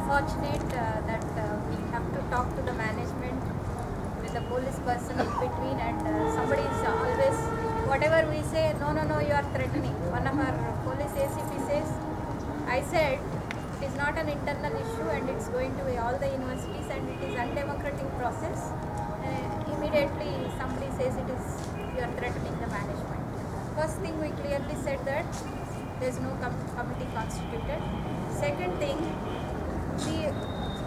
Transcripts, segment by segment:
unfortunate that we have to talk to the management with the police person in between, and somebody is always, whatever we say, no, you are threatening. One of our police ACP says, I said it is not an internal issue and it's going to be all the universities and it is undemocratic process. Immediately somebody says it is, you are threatening the management. First thing, we clearly said that there is no committee constituted. Second thing, the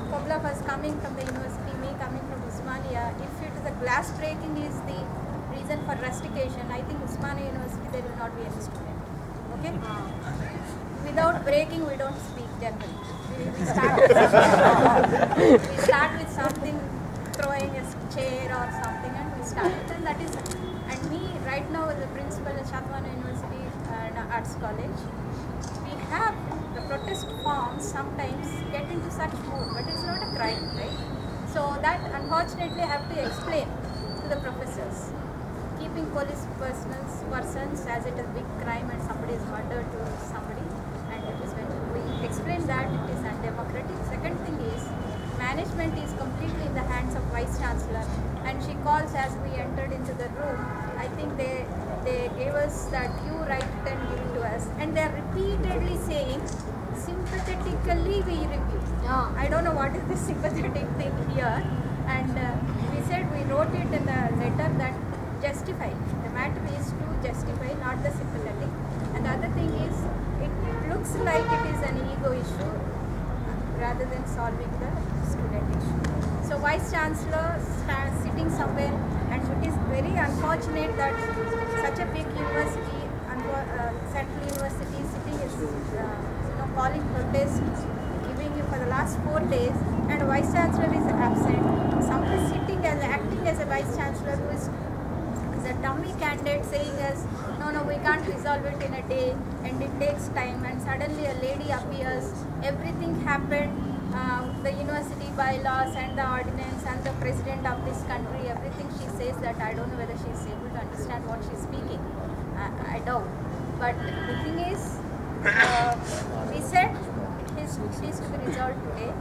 couple of us coming from the university, me coming from Usmania, if it is a glass breaking is the reason for rustication, I think Usmania University there will not be any student. Okay? Without breaking, we don't speak generally. We start with something, throwing a chair or something, and we start it. And that is, and me right now as a principal at Chatwana University and Arts College, we have the protest forms sometimes get into such mood, but it's not a crime, right? So that unfortunately I have to explain to the professors. Keeping police persons as it is a big crime and somebody is murdered to somebody, and it is when we explain that it is undemocratic. Second thing is, management is completely in the hands of Vice Chancellor, and she calls as we entered into the room. I think they gave us that you write it and give it to us, and they are repeatedly saying sympathetically we review. I don't know what is this sympathetic thing here, and we said we wrote it in the letter that justify. The matter is to justify, not the sympathetic. And the other thing is, it looks like it is an ego issue rather than solving the student issue. So Vice Chancellor sitting somewhere, and it is very unfortunate that such a big university, Central University, sitting is calling protest, giving you for the last 4 days, and Vice Chancellor is absent. Somebody sitting as acting as a Vice Chancellor who is a dummy candidate saying us, no, we can't resolve it in a day and it takes time, and suddenly a lady appears, everything happened, the university bylaws and the ordinance and the president of this country, everything she says that I don't know whether she is able to understand what she is speaking. I doubt. But the thing is, we said it is to be resolved today.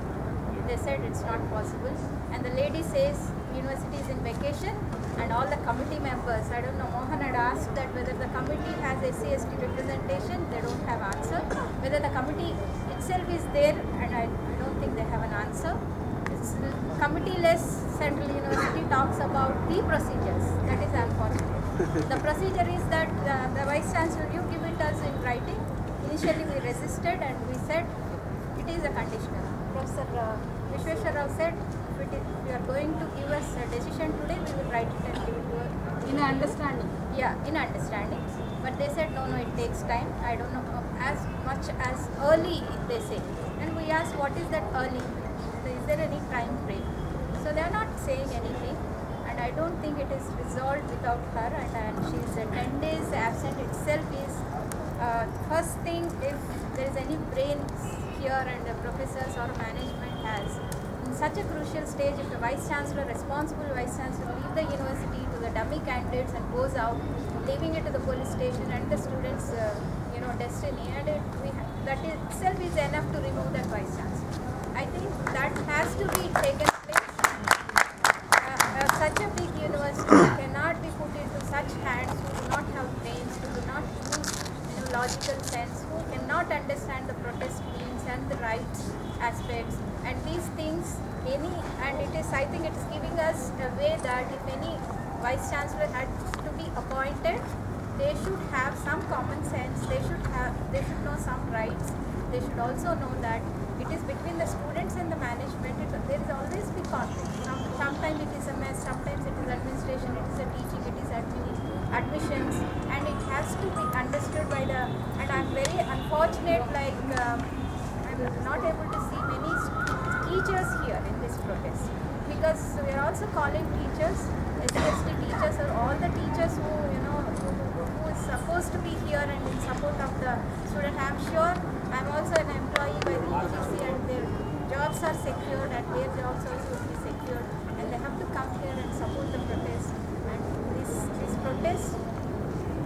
They said it's not possible, and the lady says university is in vacation and all the committee members, I don't know, Mohan had asked that whether the committee has SC/ST representation, they don't have answer. Whether the committee itself is there, and I don't think they have an answer. It's committee-less Central University talks about the procedures. That is unfortunate. The procedure is that the Vice Chancellor, you give it us in writing. Initially we resisted and we said it is a conditional. Professor Vishweshwar Rao said, if you are going to give us a decision today, we will write it and give it to us. In understanding? Yeah, in understanding. But they said, no, it takes time. I don't know, as much as early, they say. And we asked, what is that early? Is there any time frame? So they are not saying anything. And I don't think it is resolved without her. And she is 10 days absent itself is, first thing, if there is any brains here and the professors or management has, in such a crucial stage, if the Vice Chancellor, responsible Vice Chancellor, leave the university to the dummy candidates and goes out, leaving it to the police station and the students' destiny, and that itself is enough to remove that Vice Chancellor. I think that has to be taken place. Such a big university cannot be put into such hands who do not have brains, who do not use logical sense, who cannot understand the protest means and the rights aspects. And these things, I think it is giving us a way that if any Vice Chancellor had to be appointed, they should have some common sense, they should know some rights, they should also know that it is between the students and the management, there is always be conflict. Sometimes it is a mess, sometimes it is administration, it is a teaching, it is admissions, and it has to be understood by the, and I am very unfortunate, like I am not able to see many teachers here in this protest, because we are also calling teachers, especially teachers, or all the teachers who is supposed to be here and in support of the student. I am sure I am also an employee by the UGC, and their jobs are secured and their jobs also will be secured, and they have to come here and support the protest. And this protest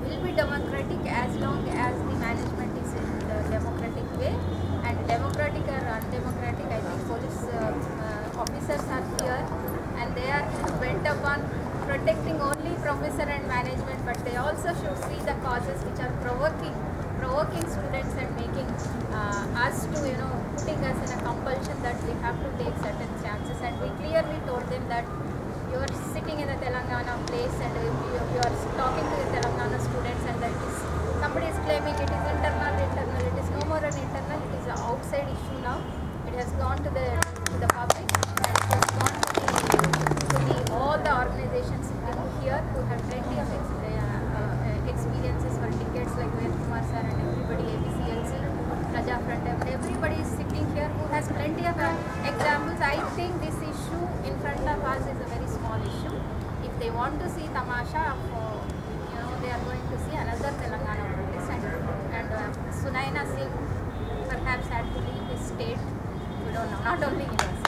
will be democratic as long as the management is in the democratic way, and democratic or undemocratic, I think speeches which are provoking students and making us to, putting us in a compulsion that we have to take certain chances. And we clearly told them that you are sitting in a Telangana place and you are talking to the Telangana students, and that is somebody is claiming it is internal. It is no more an internal. It is an outside issue now. It has gone to the public. And it has gone to all the organizations here who have plenty of experiences for decades, like Kumar sir and everybody, ABCLC, Raja Front, everybody is sitting here who has plenty of examples. I think this issue in front of us is a very small issue. If they want to see tamasha of, they are going to see another Telangana protest, and Sunaina Singh perhaps had to leave his state. We don't know, not only in us.